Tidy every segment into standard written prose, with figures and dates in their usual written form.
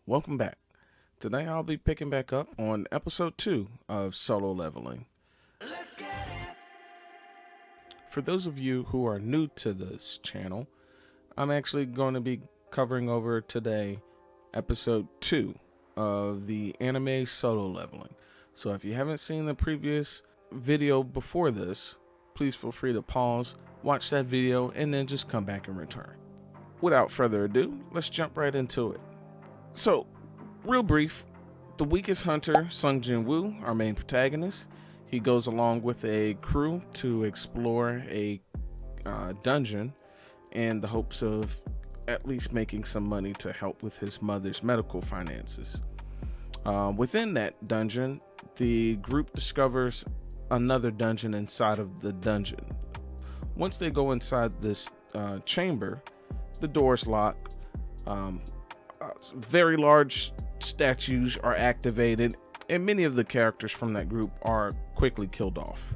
Welcome back. Today I'll be picking back up on episode 2 of Solo Leveling. For those of you who are new to this channel, I'm actually going to be covering over today episode 2 of the anime Solo Leveling. So if you haven't seen the previous video before this, please feel free to pause, watch that video, and then just come back and return. Without further ado, let's jump right into it. So, real brief, the weakest hunter, Sung Jin Woo, our main protagonist, he goes along with a crew to explore a dungeon in the hopes of at least making some money to help with his mother's medical finances. Within that dungeon, the group discovers another dungeon inside of the dungeon. Once they go inside this chamber, the door's locked. Very large statues are activated, and many of the characters from that group are quickly killed off.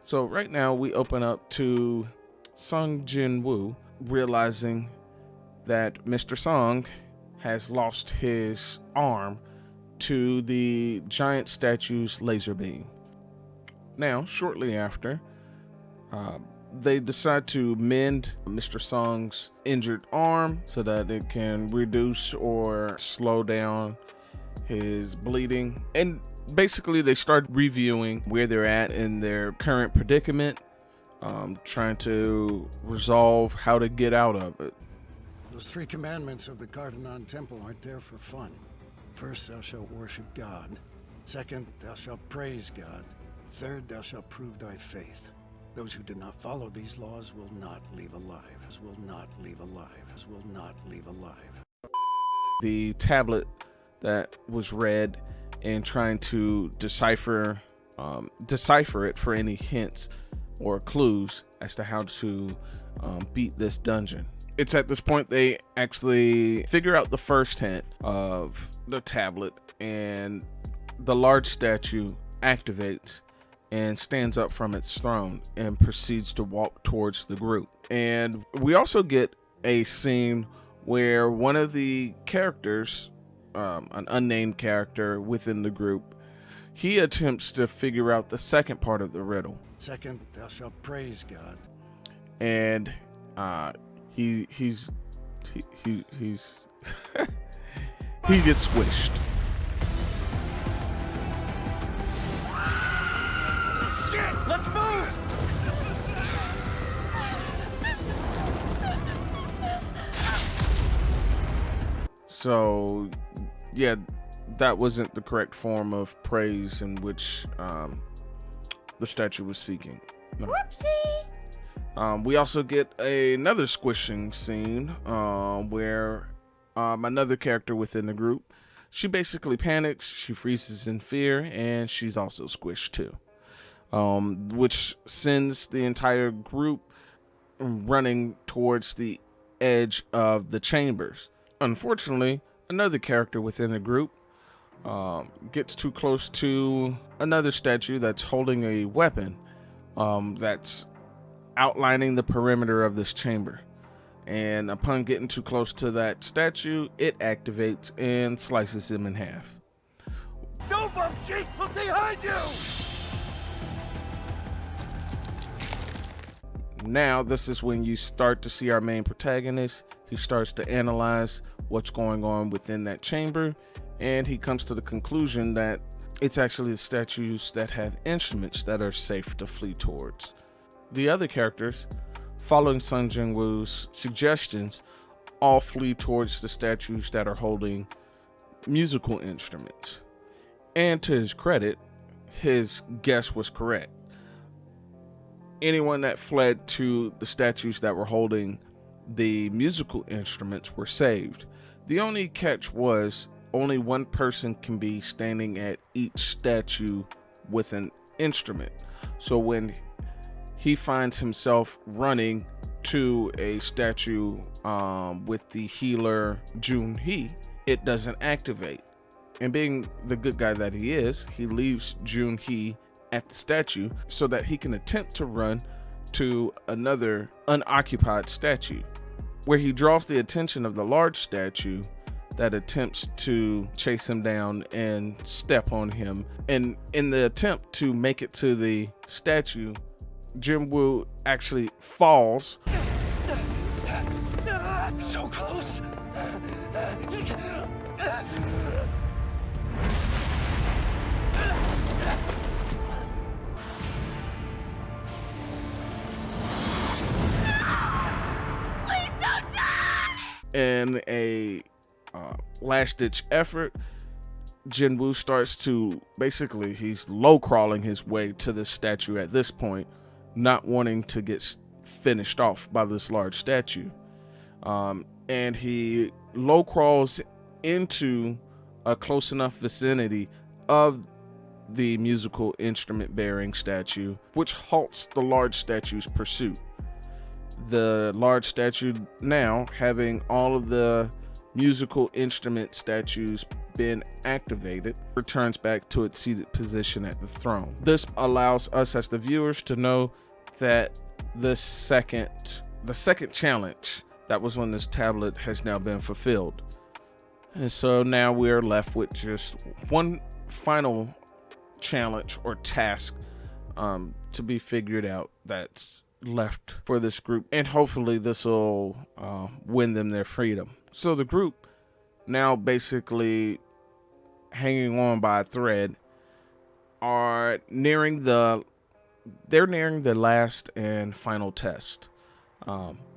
So right now we open up to Sung Jin Woo realizing that Mr. Sung has lost his arm to the giant statue's laser beam. Now, shortly after, they decide to mend Mr. Sung's injured arm so that it can reduce or slow down his bleeding. And basically they start reviewing where they're at in their current predicament, trying to resolve how to get out of it. Those 3 commandments of the Gardanon Temple aren't there for fun. First, thou shalt worship God. Second, thou shalt praise God. Third, thou shalt prove thy faith. Those who do not follow these laws will not leave alive. Will not leave alive. Will not leave alive. The tablet that was read and trying to decipher it for any hints or clues as to how to beat this dungeon. It's at this point they actually figure out the first hint of the tablet, and the large statue activates and stands up from its throne and proceeds to walk towards the group. And we also get a scene where one of the characters, an unnamed character within the group, he attempts to figure out the second part of the riddle. Second, thou shalt praise God. And he's he gets squished. Let's move! So, yeah, that wasn't the correct form of praise in which the statue was seeking. No. Whoopsie! We also get another squishing scene where another character within the group, she basically panics, she freezes in fear, and she's also squished too. Which sends the entire group running towards the edge of the chambers. Unfortunately, another character within the group gets too close to another statue that's holding a weapon that's outlining the perimeter of this chamber. And upon getting too close to that statue, it activates and slices him in half. No, Bumsy! Look behind you! Now, this is when you start to see our main protagonist. He starts to analyze what's going on within that chamber, and he comes to the conclusion that it's actually the statues that have instruments that are safe to flee towards. The other characters, following Sung Jin Woo's suggestions, all flee towards the statues that are holding musical instruments. And to his credit, his guess was correct. Anyone that fled to the statues that were holding the musical instruments were saved. The only catch was only one person can be standing at each statue with an instrument. So when he finds himself running to a statue with the healer Jun Hee, it doesn't activate. And being the good guy that he is, he leaves Jun Hee at the statue so that he can attempt to run to another unoccupied statue, where he draws the attention of the large statue that attempts to chase him down and step on him. And in the attempt to make it to the statue, Jinwoo actually falls. So close. Please don't die! In a last-ditch effort, Jinwoo starts to, basically, he's low crawling his way to the statue at this point, not wanting to get finished off by this large statue. And he low crawls into a close enough vicinity of the musical instrument bearing statue, which halts the large statue's pursuit. The large statue, now having all of the musical instrument statues been activated, returns back to its seated position at the throne. This allows us as the viewers to know that the second challenge that was on this tablet has now been fulfilled. And so now we're left with just one final challenge or task to be figured out that's left for this group, and hopefully this will win them their freedom. So the group, now basically hanging on by a thread, are nearing the last and final test,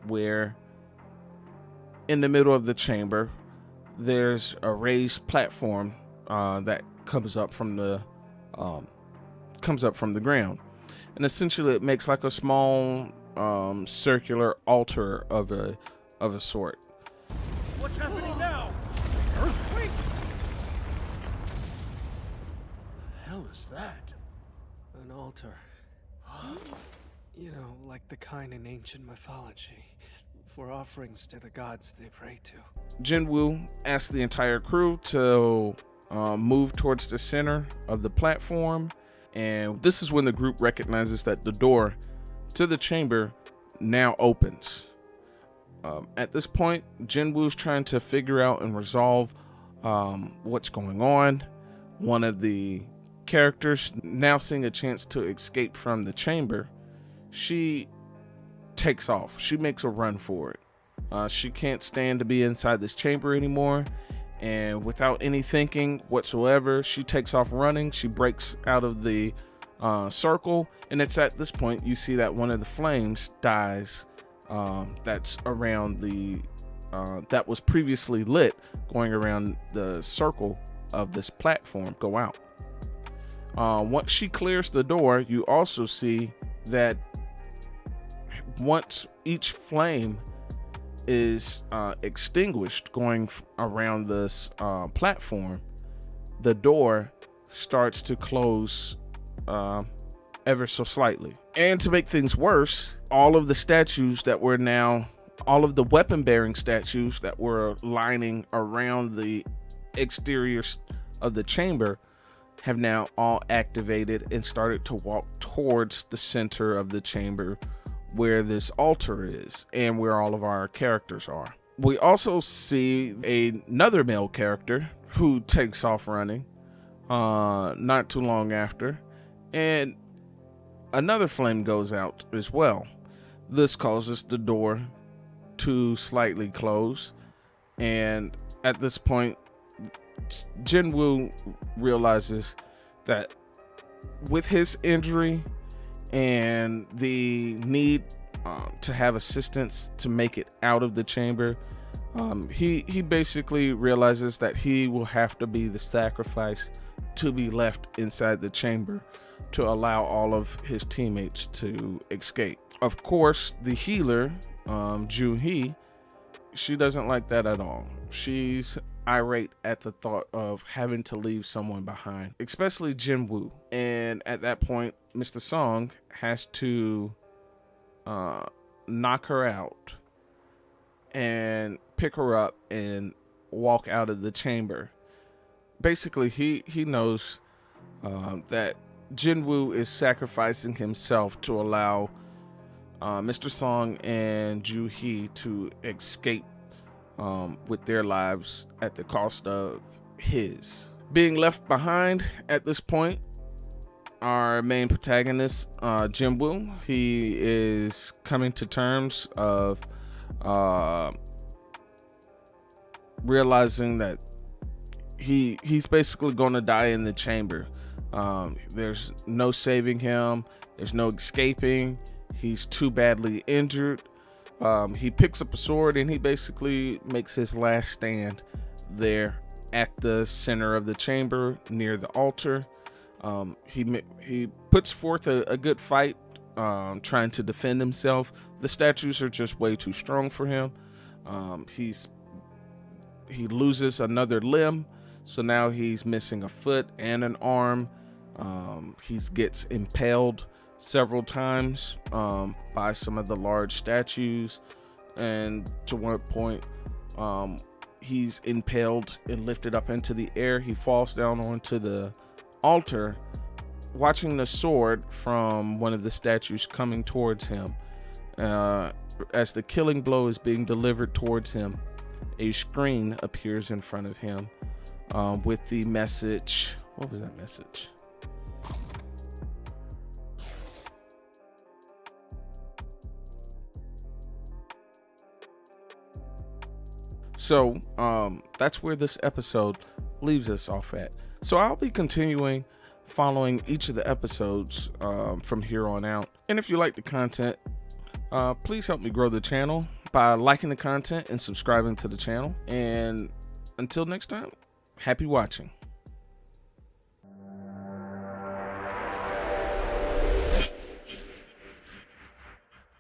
where in the middle of the chamber there's a raised platform that comes up from the ground, and essentially it makes like a small circular altar of a sort. What's happening now? Earthquake? The hell is that? An altar. You know, like the kind in ancient mythology, for offerings to the gods they pray to. Jinwoo asks the entire crew to move towards the center of the platform, and this is when the group recognizes that the door to the chamber now opens. At this point, Jinwoo's trying to figure out and resolve what's going on. One of the characters, now seeing a chance to escape from the chamber, she takes off. She makes a run for it. She can't stand to be inside this chamber anymore, and without any thinking whatsoever, she takes off running. She breaks out of the circle, and it's at this point you see that one of the flames dies that's around the that was previously lit, going around the circle of this platform, go out. Once she clears the door, you also see that once each flame is extinguished going around this platform, the door starts to close ever so slightly. And to make things worse, all of the weapon bearing statues that were lining around the exterior of the chamber have now all activated and started to walk towards the center of the chamber, where this altar is and where all of our characters are. We also see another male character who takes off running not too long after, and another flame goes out as well. This causes the door to slightly close, and at this point Jinwoo realizes that with his injury and the need to have assistance to make it out of the chamber, he basically realizes that he will have to be the sacrifice to be left inside the chamber to allow all of his teammates to escape. Of course, the healer, Joo-hee, she doesn't like that at all. She's irate at the thought of having to leave someone behind, especially Jinwoo. And at that point, Mr. Song has to knock her out and pick her up and walk out of the chamber. Basically, he knows that Jinwoo is sacrificing himself to allow Mr. Song and Joo-hee to escape with their lives at the cost of his. Being left behind at this point, our main protagonist, Jinwoo, he is coming to terms of realizing that he's basically going to die in the chamber. There's no saving him. There's no escaping. He's too badly injured. He picks up a sword and he basically makes his last stand there at the center of the chamber near the altar. He puts forth a good fight, trying to defend himself. The statues are just way too strong for him. He loses another limb, so now he's missing a foot and an arm. He gets impaled several times by some of the large statues, and to one point he's impaled and lifted up into the air. He falls down onto the altar, watching the sword from one of the statues coming towards him. As the killing blow is being delivered towards him, a screen appears in front of him with the message. What was that message? So that's where this episode leaves us off at. So I'll be continuing following each of the episodes from here on out. And if you like the content, please help me grow the channel by liking the content and subscribing to the channel. And until next time, happy watching.